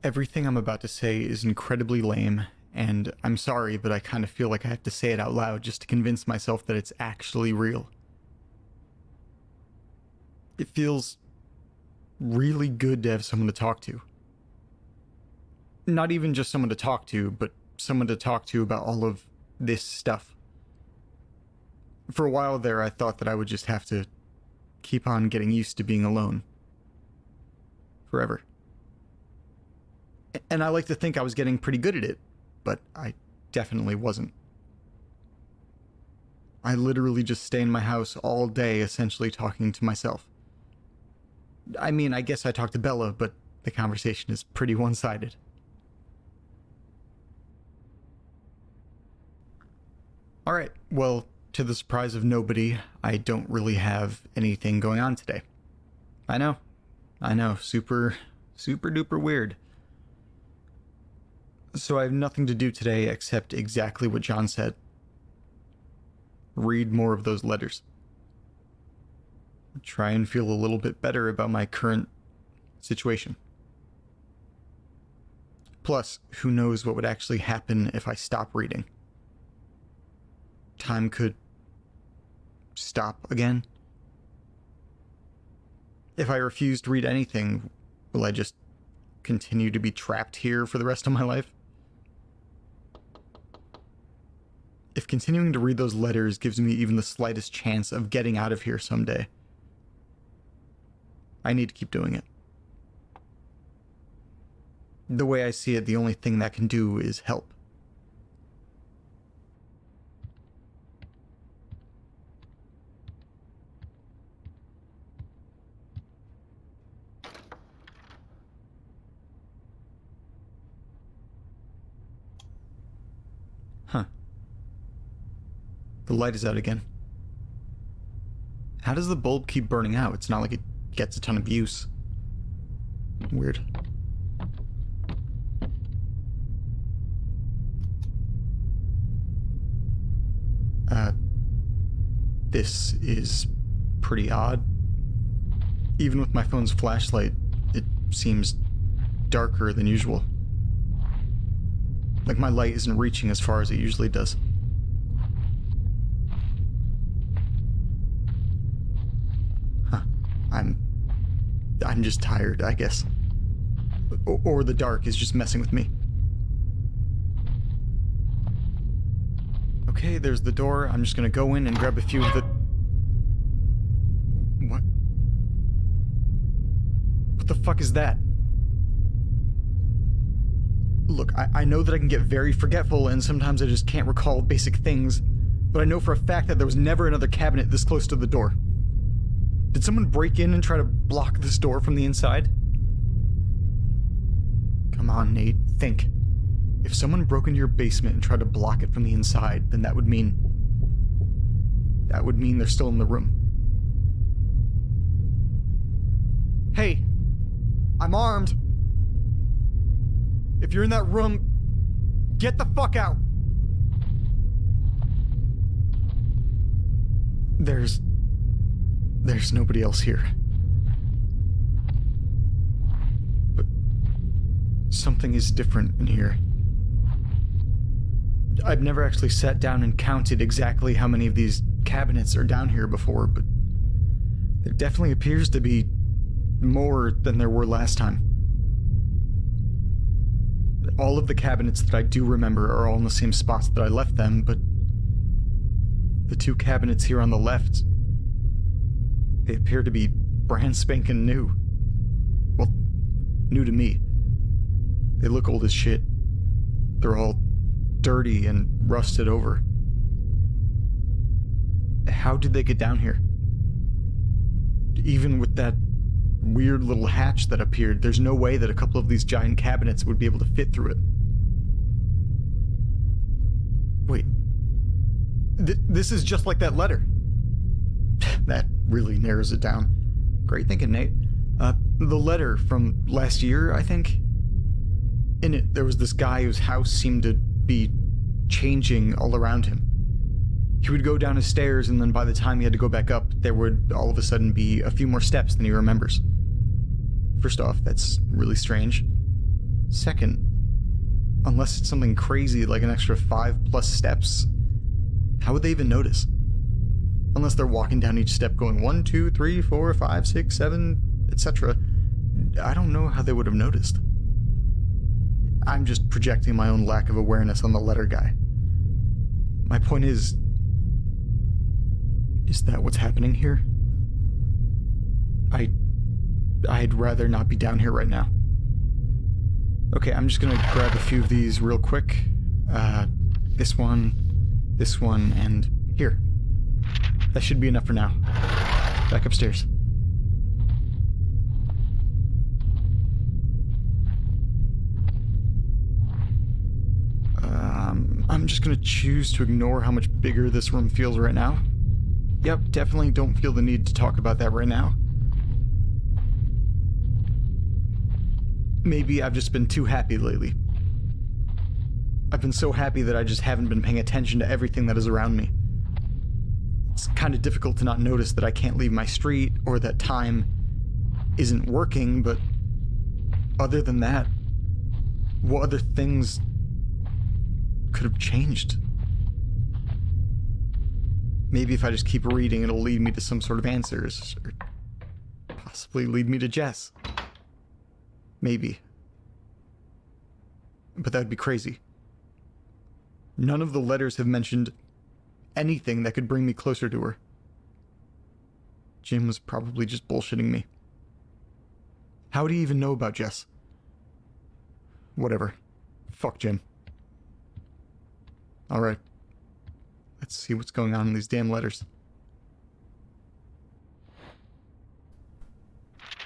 Everything I'm about to say is incredibly lame, and I'm sorry, but I kind of feel like I have to say it out loud just to convince myself that it's actually real. It feels really good to have someone to talk to. Not even just someone to talk to, but someone to talk to about all of this stuff. For a while there, I thought that I would just have to keep on getting used to being alone. Forever. And I like to think I was getting pretty good at it, but I definitely wasn't. I literally just stay in my house all day, essentially talking to myself. I mean, I guess I talk to Bella, but the conversation is pretty one-sided. Alright, well, to the surprise of nobody, I don't really have anything going on today. I know, super duper weird. So I have nothing to do today except exactly what John said. Read more of those letters. Try and feel a little bit better about my current situation. Plus, who knows what would actually happen if I stop reading. Time could stop again. If I refuse to read anything, will I just continue to be trapped here for the rest of my life? If continuing to read those letters gives me even the slightest chance of getting out of here someday, I need to keep doing it. The way I see it, the only thing that can do is help. Huh. The light is out again. How does the bulb keep burning out? It's not like it gets a ton of use. Weird. This is pretty odd. Even with my phone's flashlight, it seems darker than usual. Like my light isn't reaching as far as it usually does. Huh. I'm just tired, I guess. Or the dark is just messing with me. Okay, there's the door. I'm just gonna go in and grab a few of the... What? What the fuck is that? Look, I know that I can get very forgetful and sometimes I just can't recall basic things, but I know for a fact that there was never another cabinet this close to the door. Did someone break in and try to block this door from the inside? Come on, Nate, think. If someone broke into your basement and tried to block it from the inside, then that would mean they're still in the room. Hey, I'm armed. If you're in that room, get the fuck out. There's nobody else here. But something is different in here. I've never actually sat down and counted exactly how many of these cabinets are down here before, but there definitely appears to be more than there were last time. All of the cabinets that I do remember are all in the same spots that I left them, but the two cabinets here on the left, they appear to be brand spanking new. Well, new to me. They look old as shit. They're all dirty and rusted over. How did they get down here? Even with that weird little hatch that appeared, there's no way that a couple of these giant cabinets would be able to fit through it. Wait. This is just like that letter. That really narrows it down. Great thinking, Nate. The letter from last year, I think. In it, there was this guy whose house seemed to be changing all around him. He would go down his stairs, and then by the time he had to go back up, there would all of a sudden be a few more steps than he remembers. First off, that's really strange. Second, unless it's something crazy like an extra 5+ steps, how would they even notice? Unless they're walking down each step going 1, 2, 3, 4, 5, 6, 7, etc. I don't know how they would have noticed. I'm just projecting my own lack of awareness on the letter guy. My point is that what's happening here? I'd rather not be down here right now. Okay, I'm just gonna grab a few of these real quick. This one, and here. That should be enough for now. Back upstairs. I'm just gonna choose to ignore how much bigger this room feels right now. Yep, definitely don't feel the need to talk about that right now. Maybe I've just been too happy lately. I've been so happy that I just haven't been paying attention to everything that is around me. It's kind of difficult to not notice that I can't leave my street or that time isn't working, but other than that, what other things could have changed? Maybe if I just keep reading, it'll lead me to some sort of answers, or possibly lead me to Jess. Maybe. But that would be crazy. None of the letters have mentioned anything that could bring me closer to her. Jim was probably just bullshitting me. How would he even know about Jess? Whatever. Fuck Jim. Alright. Let's see what's going on in these damn letters.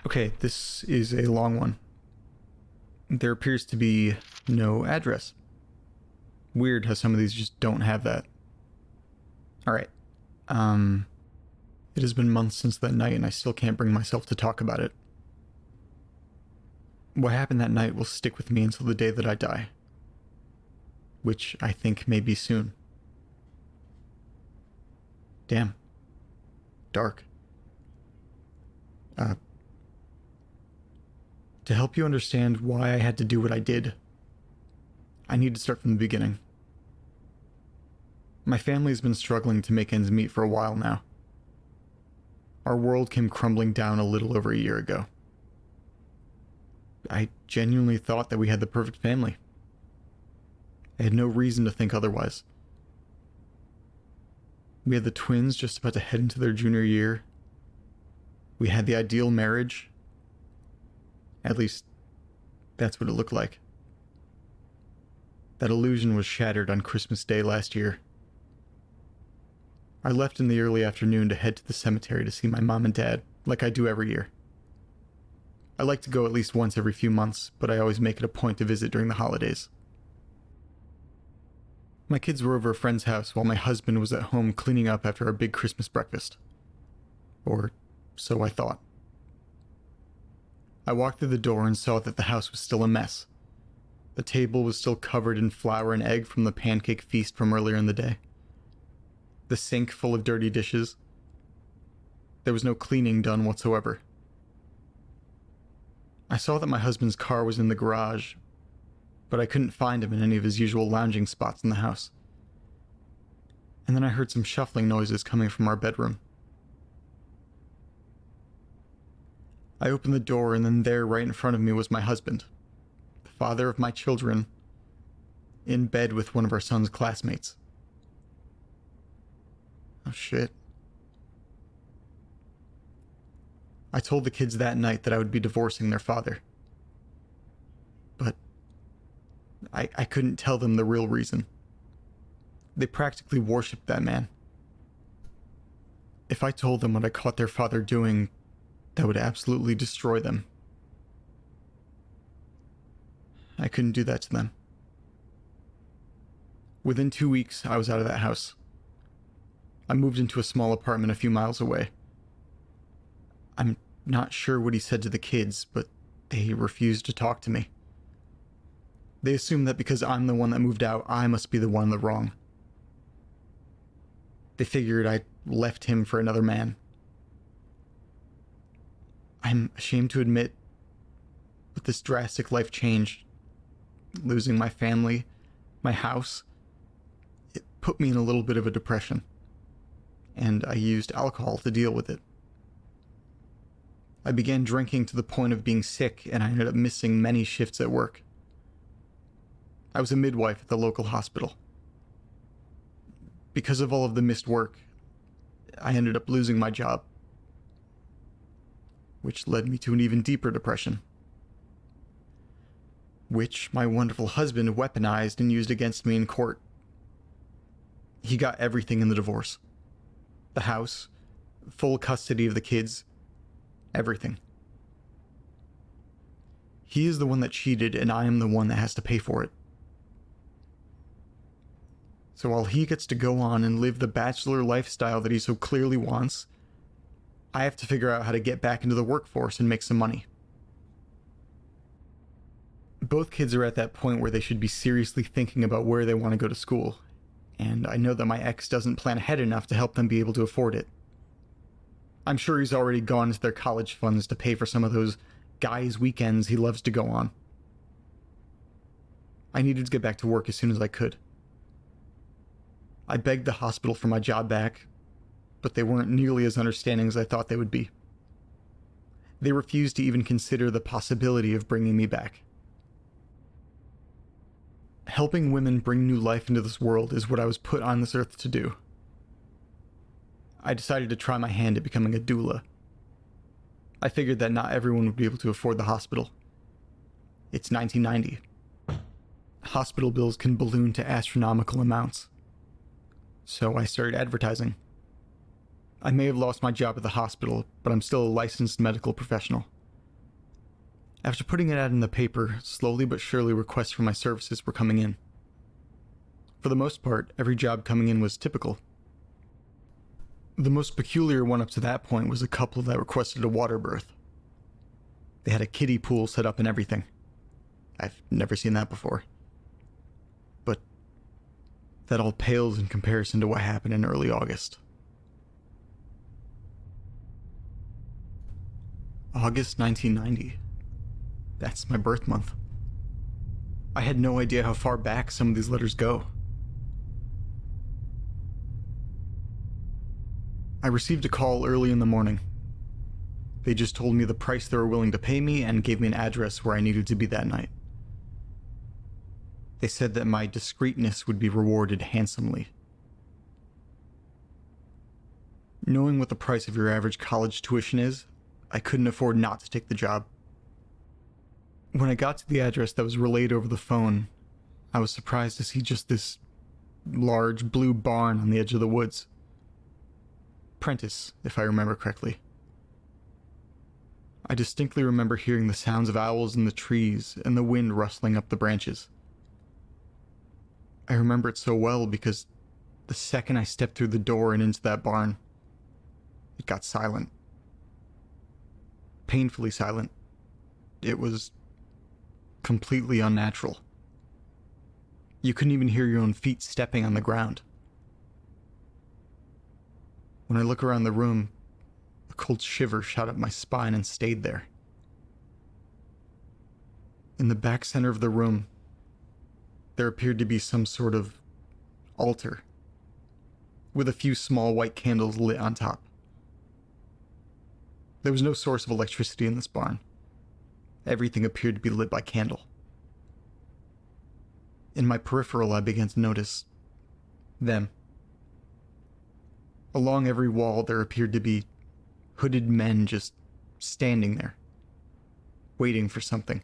Okay, this is a long one. There appears to be no address. Weird how some of these just don't have that. Alright. It has been months since that night and I still can't bring myself to talk about it. What happened that night will stick with me until the day that I die. Which I think may be soon. Damn. Dark. To help you understand why I had to do what I did, I need to start from the beginning. My family has been struggling to make ends meet for a while now. Our world came crumbling down a little over a year ago. I genuinely thought that we had the perfect family. I had no reason to think otherwise. We had the twins just about to head into their junior year. We had the ideal marriage. At least, that's what it looked like. That illusion was shattered on Christmas Day last year. I left in the early afternoon to head to the cemetery to see my mom and dad, like I do every year. I like to go at least once every few months, but I always make it a point to visit during the holidays. My kids were over a friend's house while my husband was at home cleaning up after our big Christmas breakfast. Or so I thought. I walked through the door and saw that the house was still a mess. The table was still covered in flour and egg from the pancake feast from earlier in the day. The sink full of dirty dishes. There was no cleaning done whatsoever. I saw that my husband's car was in the garage, but I couldn't find him in any of his usual lounging spots in the house. And then I heard some shuffling noises coming from our bedroom. I opened the door, and then there, right in front of me, was my husband, the father of my children, in bed with one of our son's classmates. Oh shit. I told the kids that night that I would be divorcing their father. But I couldn't tell them the real reason. They practically worshipped that man. If I told them what I caught their father doing, that would absolutely destroy them. I couldn't do that to them. Within 2 weeks, I was out of that house. I moved into a small apartment a few miles away. I'm not sure what he said to the kids, but they refused to talk to me. They assumed that because I'm the one that moved out, I must be the one in the wrong. They figured I left him for another man. I'm ashamed to admit, but this drastic life change losing my family, my house. It put me in a little bit of a depression, and I used alcohol to deal with it. I began drinking to the point of being sick, and I ended up missing many shifts at work. I was a midwife at the local hospital. Because of all of the missed work, I ended up losing my job, which led me to an even deeper depression, which my wonderful husband weaponized and used against me in court. He got everything in the divorce. The house, full custody of the kids, everything. He is the one that cheated, and I am the one that has to pay for it. So while he gets to go on and live the bachelor lifestyle that he so clearly wants, I have to figure out how to get back into the workforce and make some money. Both kids are at that point where they should be seriously thinking about where they want to go to school, and I know that my ex doesn't plan ahead enough to help them be able to afford it. I'm sure he's already gone to their college funds to pay for some of those guys' weekends he loves to go on. I needed to get back to work as soon as I could. I begged the hospital for my job back, but they weren't nearly as understanding as I thought they would be. They refused to even consider the possibility of bringing me back. Helping women bring new life into this world is what I was put on this earth to do. I decided to try my hand at becoming a doula. I figured that not everyone would be able to afford the hospital. It's 1990. Hospital bills can balloon to astronomical amounts. So I started advertising. I may have lost my job at the hospital, but I'm still a licensed medical professional. After putting it out in the paper, slowly but surely requests for my services were coming in. For the most part, every job coming in was typical. The most peculiar one up to that point was a couple that requested a water birth. They had a kiddie pool set up and everything. I've never seen that before. But that all pales in comparison to what happened in early August. August 1990. That's my birth month. I had no idea how far back some of these letters go. I received a call early in the morning. They just told me the price they were willing to pay me and gave me an address where I needed to be that night. They said that my discreetness would be rewarded handsomely. Knowing what the price of your average college tuition is, I couldn't afford not to take the job. When I got to the address that was relayed over the phone, I was surprised to see just this large blue barn on the edge of the woods. Prentice, if I remember correctly. I distinctly remember hearing the sounds of owls in the trees and the wind rustling up the branches. I remember it so well because the second I stepped through the door and into that barn, it got silent. Painfully silent. It was completely unnatural. You couldn't even hear your own feet stepping on the ground. When I look around the room, a cold shiver shot up my spine and stayed there. In the back center of the room, there appeared to be some sort of altar, with a few small white candles lit on top. There was no source of electricity in this barn. Everything appeared to be lit by candle. In my peripheral, I began to notice them. Along every wall, there appeared to be hooded men just standing there, waiting for something.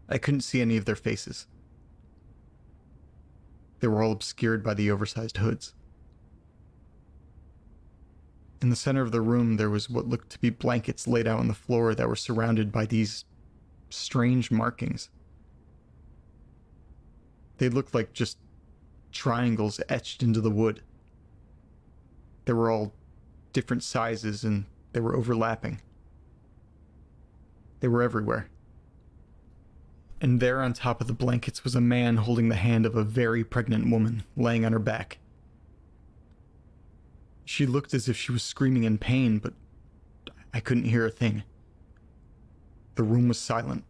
I couldn't see any of their faces. They were all obscured by the oversized hoods. In the center of the room, there was what looked to be blankets laid out on the floor that were surrounded by these strange markings. They looked like just triangles etched into the wood. They were all different sizes and they were overlapping. They were everywhere. And there on top of the blankets was a man holding the hand of a very pregnant woman laying on her back. She looked as if she was screaming in pain, but I couldn't hear a thing. The room was silent.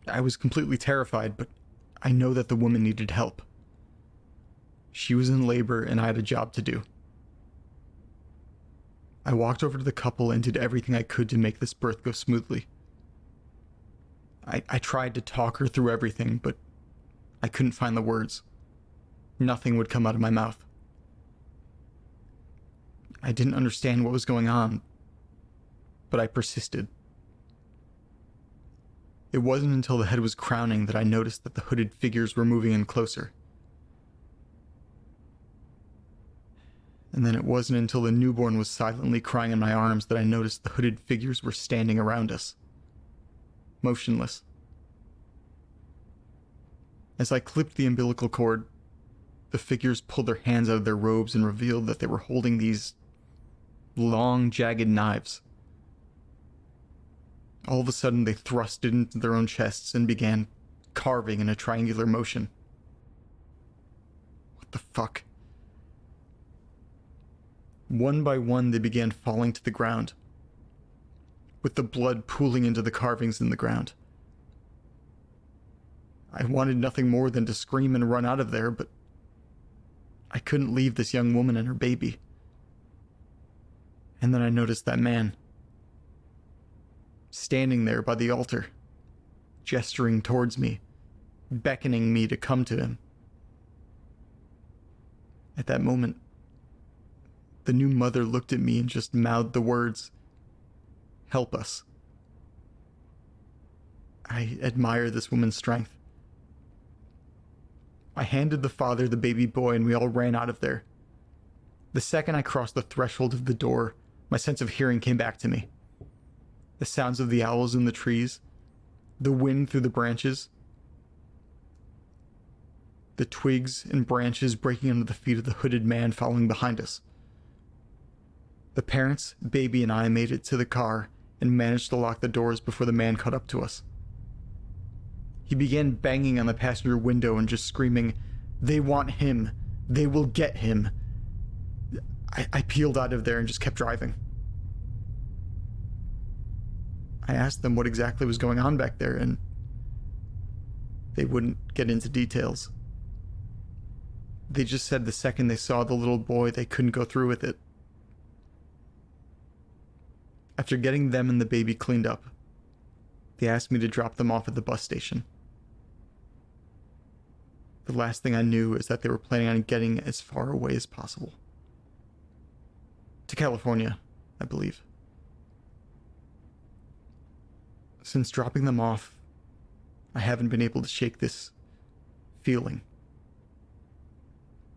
I was completely terrified, but I know that the woman needed help. She was in labor and I had a job to do. I walked over to the couple and did everything I could to make this birth go smoothly. I tried to talk her through everything, but I couldn't find the words. Nothing would come out of my mouth. I didn't understand what was going on, but I persisted. It wasn't until the head was crowning that I noticed that the hooded figures were moving in closer. And then it wasn't until the newborn was silently crying in my arms that I noticed the hooded figures were standing around us, motionless. As I clipped the umbilical cord, the figures pulled their hands out of their robes and revealed that they were holding these long, jagged knives. All of a sudden, they thrusted into their own chests and began carving in a triangular motion. What the fuck? One by one, they began falling to the ground, with the blood pooling into the carvings in the ground. I wanted nothing more than to scream and run out of there, but I couldn't leave this young woman and her baby. And then I noticed that man, standing there by the altar, gesturing towards me, beckoning me to come to him. At that moment, the new mother looked at me and just mouthed the words, "Help us." I admire this woman's strength. I handed the father the baby boy and we all ran out of there. The second I crossed the threshold of the door, my sense of hearing came back to me. The sounds of the owls in the trees, the wind through the branches, the twigs and branches breaking under the feet of the hooded man following behind us. The parents, baby, and I made it to the car and managed to lock the doors before the man caught up to us. He began banging on the passenger window and just screaming, "They want him. They will get him." I peeled out of there and just kept driving. I asked them what exactly was going on back there, and they wouldn't get into details. They just said the second they saw the little boy, they couldn't go through with it. After getting them and the baby cleaned up, they asked me to drop them off at the bus station. The last thing I knew is that they were planning on getting as far away as possible. To California, I believe. Since dropping them off, I haven't been able to shake this feeling.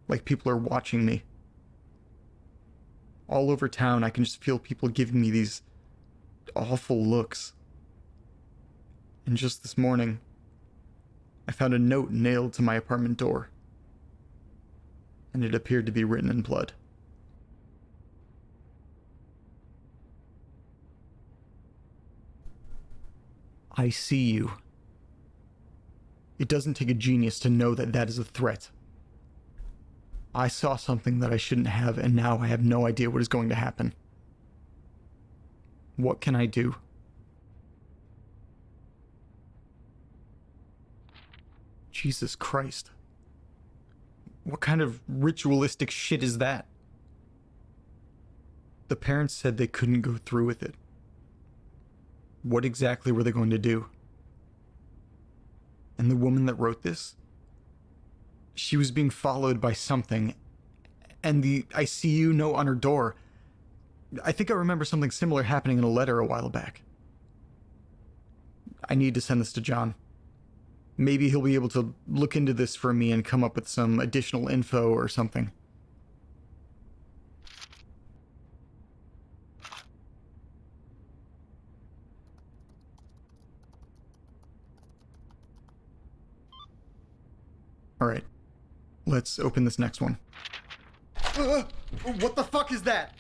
Like people are watching me. All over town, I can just feel people giving me these awful looks. And just this morning, I found a note nailed to my apartment door, and it appeared to be written in blood. I see you. It doesn't take a genius to know that that is a threat. I saw something that I shouldn't have, and now I have no idea what is going to happen. What can I do? Jesus Christ. What kind of ritualistic shit is that? The parents said they couldn't go through with it. What exactly were they going to do? And the woman that wrote this? She was being followed by something, and the "I see you" note on her door. I think I remember something similar happening in a letter a while back. I need to send this to John. Maybe he'll be able to look into this for me and come up with some additional info or something. Alright, let's open this next one. What the fuck is that?